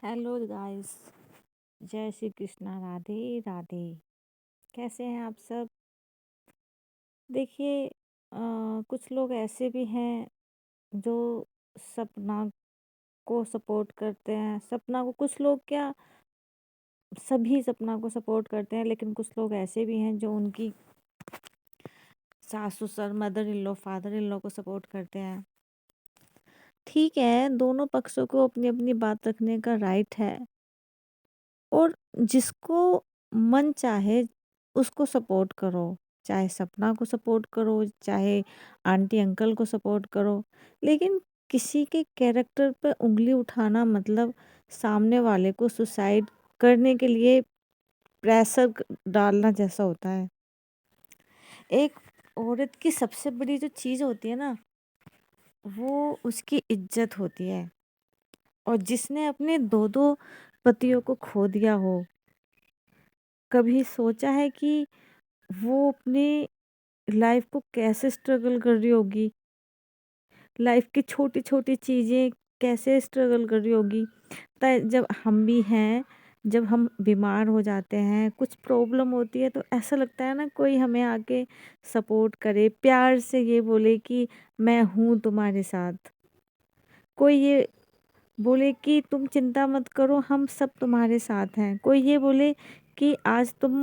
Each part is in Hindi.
Hello guys. जय श्री कृष्णा, राधे राधे। कैसे हैं आप सब? देखिए, कुछ लोग ऐसे भी हैं जो सपना को सपोर्ट करते हैं। सपना को कुछ लोग क्या, सभी सपना को सपोर्ट करते हैं, लेकिन कुछ लोग ऐसे भी हैं जो उनकी सास ससुर, mother in law, father in law को सपोर्ट करते हैं। ठीक है, दोनों पक्षों को अपनी अपनी बात रखने का राइट है, और जिसको मन चाहे उसको सपोर्ट करो। चाहे सपना को सपोर्ट करो, चाहे आंटी अंकल को सपोर्ट करो, लेकिन किसी के कैरेक्टर पे उंगली उठाना मतलब सामने वाले को सुसाइड करने के लिए प्रेशर डालना जैसा होता है। एक औरत की सबसे बड़ी जो चीज़ होती है ना, वो उसकी इज्जत होती है। और जिसने अपने दो दो पतियों को खो दिया हो, कभी सोचा है कि वो अपनी लाइफ को कैसे स्ट्रगल कर रही होगी? लाइफ की छोटी-छोटी चीज़ें कैसे स्ट्रगल कर रही होगी? जब हम भी हैं, जब हम बीमार हो जाते हैं, कुछ प्रॉब्लम होती है, तो ऐसा लगता है ना कोई हमें आके सपोर्ट करे, प्यार से ये बोले कि मैं हूँ तुम्हारे साथ। कोई ये बोले कि तुम चिंता मत करो, हम सब तुम्हारे साथ हैं। कोई ये बोले कि आज तुम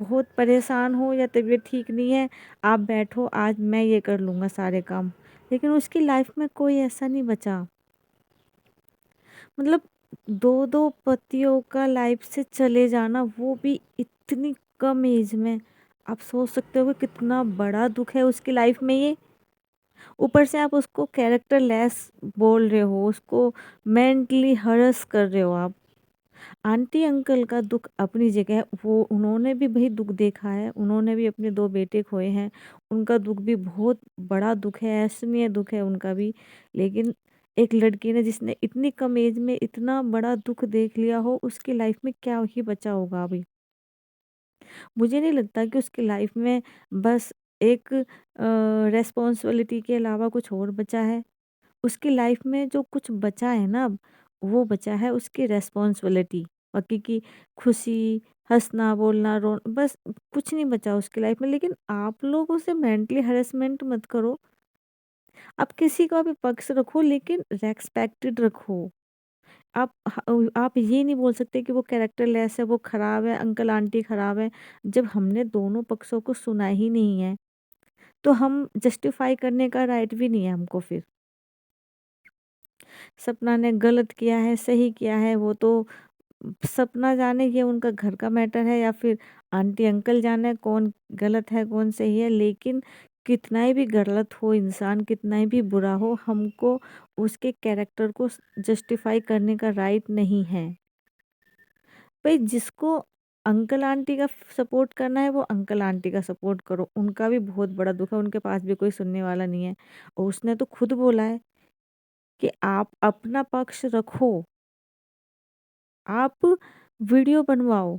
बहुत परेशान हो या तबीयत ठीक नहीं है, आप बैठो, आज मैं ये कर लूँगा सारे काम। लेकिन उसकी लाइफ में कोई ऐसा नहीं बचा। मतलब 2-2 पतियों का लाइफ से चले जाना, वो भी इतनी कम एज में। आप सोच सकते हो कि कितना बड़ा दुःख है उसकी लाइफ में ये। ऊपर से आप उसको कैरेक्टर लेस बोल रहे हो, उसको मेंटली हरस कर रहे हो आप। आंटी अंकल का दुख अपनी जगह है, वो उन्होंने भी भाई दुख देखा है, उन्होंने भी अपने 2 बेटे खोए हैं, उनका दुख भी बहुत बड़ा दुख है, ऐसनीय दुख है उनका भी। लेकिन एक लड़की ने जिसने इतनी कम एज में इतना बड़ा दुख देख लिया हो, उसकी लाइफ में क्या ही बचा होगा अभी। मुझे नहीं लगता कि उसकी लाइफ में बस एक रिस्पॉन्सिबिलिटी के अलावा कुछ और बचा है। उसकी लाइफ में जो कुछ बचा है ना अब, वो बचा है उसकी रिस्पॉन्सिबिलिटी। बाकी की खुशी, हँसना, बोलना, रो बस कुछ नहीं बचा उसकी लाइफ में। लेकिन आप लोग उसे मेंटली हैरेसमेंट मत करो। आप किसी का भी पक्ष रखो, लेकिन रेस्पेक्टेड रखो। आप ये नहीं बोल सकते कि वो कैरेक्टरलेस है, वो खराब है, अंकल आंटी खराब है। जब हमने दोनों पक्षों को सुना ही नहीं है, तो हम जस्टिफाई करने का राइट भी नहीं है हमको फिर। सपना ने गलत किया है, सही किया है, वो तो सपना जाने ये उनका घर का मैटर है, या फिर आंटी अंकल जाने कौन गलत है कौन सही है। लेकिन कितना ही भी गलत हो इंसान, कितना ही भी बुरा हो, हमको उसके कैरेक्टर को जस्टिफाई करने का राइट नहीं है। भाई जिसको अंकल आंटी का सपोर्ट करना है, वो अंकल आंटी का सपोर्ट करो। उनका भी बहुत बड़ा दुख है, उनके पास भी कोई सुनने वाला नहीं है। और उसने तो खुद बोला है कि आप अपना पक्ष रखो, आप वीडियो बनवाओ।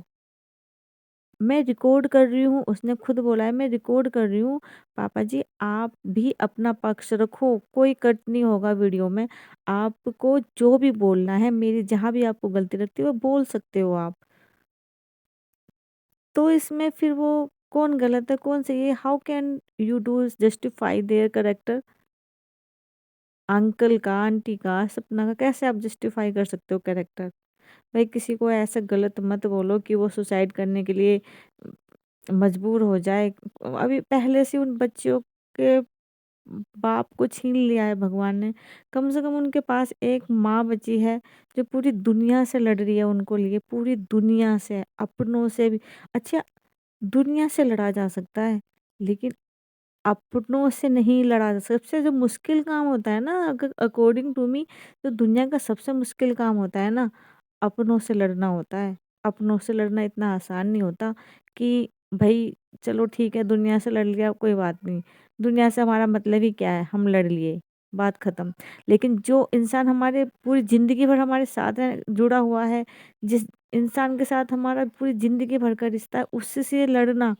मैं रिकॉर्ड कर रही हूँ, उसने खुद बोला है मैं रिकॉर्ड कर रही हूँ। पापा जी आप भी अपना पक्ष रखो, कोई कट नहीं होगा वीडियो में। आपको जो भी बोलना है, मेरी जहाँ भी आपको गलती लगती है वो बोल सकते हो आप। तो इसमें फिर वो कौन गलत है कौन सही है? How can you do justify their character? Uncle का, आंटी का, सपना का कैसे आप जस्टिफाई कर सकते हो कैरेक्टर? भाई किसी को ऐसा गलत मत बोलो कि वो सुसाइड करने के लिए मजबूर हो जाए। अभी पहले से उन बच्चियों के बाप को छीन लिया है भगवान ने। कम से कम उनके पास एक माँ बची है जो पूरी दुनिया से लड़ रही है उनको लिए, पूरी दुनिया से, अपनों से भी। अच्छा, दुनिया से लड़ा जा सकता है, लेकिन अपनों से नहीं लड़ा जा सकता। सबसे जो मुश्किल काम होता है ना, अगर अकॉर्डिंग टू मी, तो दुनिया का सबसे मुश्किल काम होता है ना, अपनों से लड़ना होता है। अपनों से लड़ना इतना आसान नहीं होता कि भई चलो ठीक है दुनिया से लड़ लिया कोई बात नहीं। दुनिया से हमारा मतलब ही क्या है? हम लड़ लिए, बात ख़त्म। लेकिन जो इंसान हमारे पूरी ज़िंदगी भर हमारे साथ है, जुड़ा हुआ है, जिस इंसान के साथ हमारा पूरी ज़िंदगी भर का रिश्ता है, उससे से लड़ना,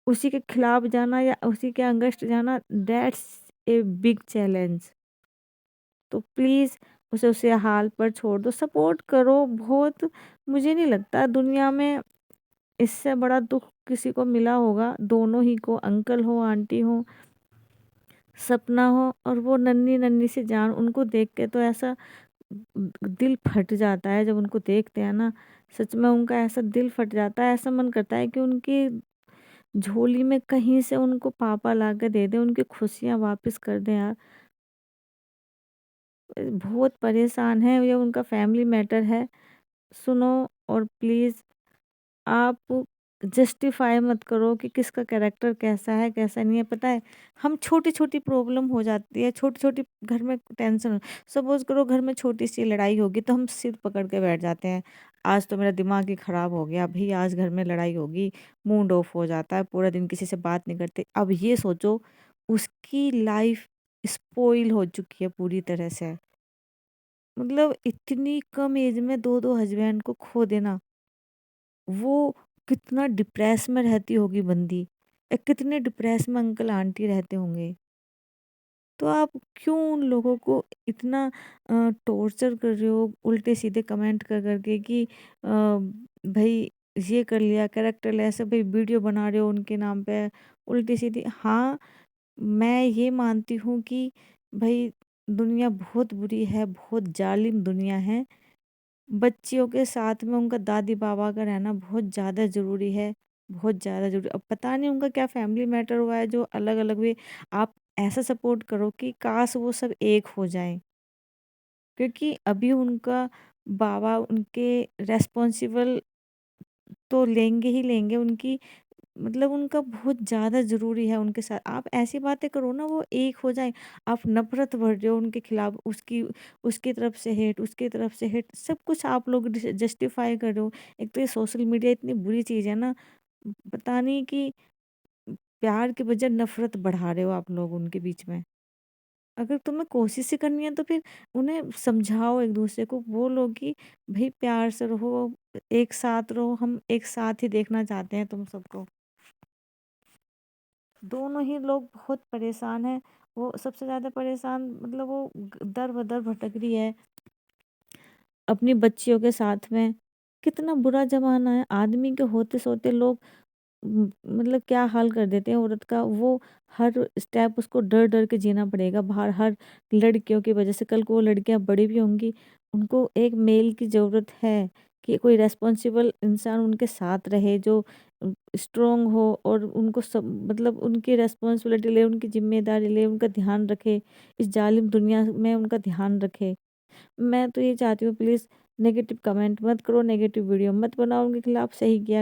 उसी के खिलाफ जाना या उसी के अगेंस्ट जाना, दैट्स ए बिग चैलेंज। तो प्लीज़ उसे उसे हाल पर छोड़ दो, सपोर्ट करो बहुत। मुझे नहीं लगता दुनिया में इससे बड़ा दुख किसी को मिला होगा, दोनों ही को, अंकल हो, आंटी हो, सपना हो, और वो नन्ही नन्ही सी जान, उनको देख के तो ऐसा दिल फट जाता है जब उनको देखते हैं ना। सच में उनका ऐसा दिल फट जाता है, ऐसा मन करता है कि उनकी झोली में कहीं से उनको पापा ला के दे दें, उनकी खुशियाँ वापस कर दें यार। बहुत परेशान है, ये उनका फैमिली मैटर है। सुनो, और प्लीज़ आप जस्टिफाई मत करो कि किसका कैरेक्टर कैसा है कैसा नहीं है। पता है, हम छोटी छोटी प्रॉब्लम हो जाती है, छोटी छोटी घर में टेंशन, सपोज करो घर में छोटी सी लड़ाई होगी तो हम सिर पकड़ के बैठ जाते हैं। आज तो मेरा दिमाग ही खराब हो गया भाई, आज घर में लड़ाई होगी, मूड ऑफ हो जाता है, पूरा दिन किसी से बात नहीं करते। अब ये सोचो, उसकी लाइफ स्पॉइल हो चुकी है पूरी तरह से। मतलब इतनी कम एज में दो दो हस्बैंड को खो देना, वो कितना डिप्रेस में रहती होगी बंदी, या कितने डिप्रेस में अंकल आंटी रहते होंगे। तो आप क्यों उन लोगों को इतना टॉर्चर कर रहे हो, उल्टे सीधे कमेंट कर करके कि भाई ये कर लिया, कैरेक्टर ऐसे, भाई वीडियो बना रहे हो उनके नाम पे उल्टी सीधी। हाँ, मैं ये मानती हूँ कि भाई दुनिया बहुत बुरी है, बहुत जालिम दुनिया है। बच्चियों के साथ में उनका दादी-बाबा का रहना बहुत ज़्यादा ज़रूरी है, बहुत ज़्यादा ज़रूरी। अब पता नहीं उनका क्या फैमिली मैटर हुआ है जो अलग-अलग हुए। आप ऐसा सपोर्ट करो कि काश वो सब एक हो जाएँ, क्योंकि अभी उनका बाबा उनके रिस्पॉन्सिबल तो लेंगे ही लेंगे, उनकी मतलब उनका बहुत ज़्यादा ज़रूरी है उनके साथ। आप ऐसी बातें करो ना वो एक हो जाएँ। आप नफ़रत भर रहे हो उनके खिलाफ, उसकी उसकी तरफ से हेट, उसकी तरफ से हेट, सब कुछ आप लोग जस्टिफाई कर रहे हो। एक तो ये सोशल मीडिया इतनी बुरी चीज़ है ना, पता नहीं कि प्यार के बजाय नफ़रत बढ़ा रहे हो आप लोग उनके बीच में। अगर तुम्हें कोशिश ही करनी है तो फिर उन्हें समझाओ, एक दूसरे को बोलो कि भाई प्यार से रहो, एक साथ रहो, हम एक साथ ही देखना चाहते हैं तुम सबको। दोनों ही लोग बहुत परेशान हैं। वो सबसे ज़्यादा परेशान, मतलब वो दर-बदर भटक रही है अपनी बच्चियों के साथ में। कितना बुरा ज़माना है, आदमी के होते-सोते लोग मतलब क्या हाल कर देते हैं औरत का। वो हर स्टेप उसको डर-डर के जीना पड़ेगा बाहर, हर लड़कियों की वजह से। कल को वो लड़कियाँ बड़ी भी होंगी, उनको एक मेल की ज़रूरत है कि कोई रिस्पॉन्सिबल इंसान उनके साथ रहे, जो स्ट्रॉन्ग हो और उनको सब मतलब उनकी रिस्पॉन्सिबिलिटी ले, उनकी ज़िम्मेदारी ले, उनका ध्यान रखे, इस जालिम दुनिया में उनका ध्यान रखे। मैं तो ये चाहती हूँ, प्लीज़ नेगेटिव कमेंट मत करो, नेगेटिव वीडियो मत बनाओ उनके खिलाफ। सही किया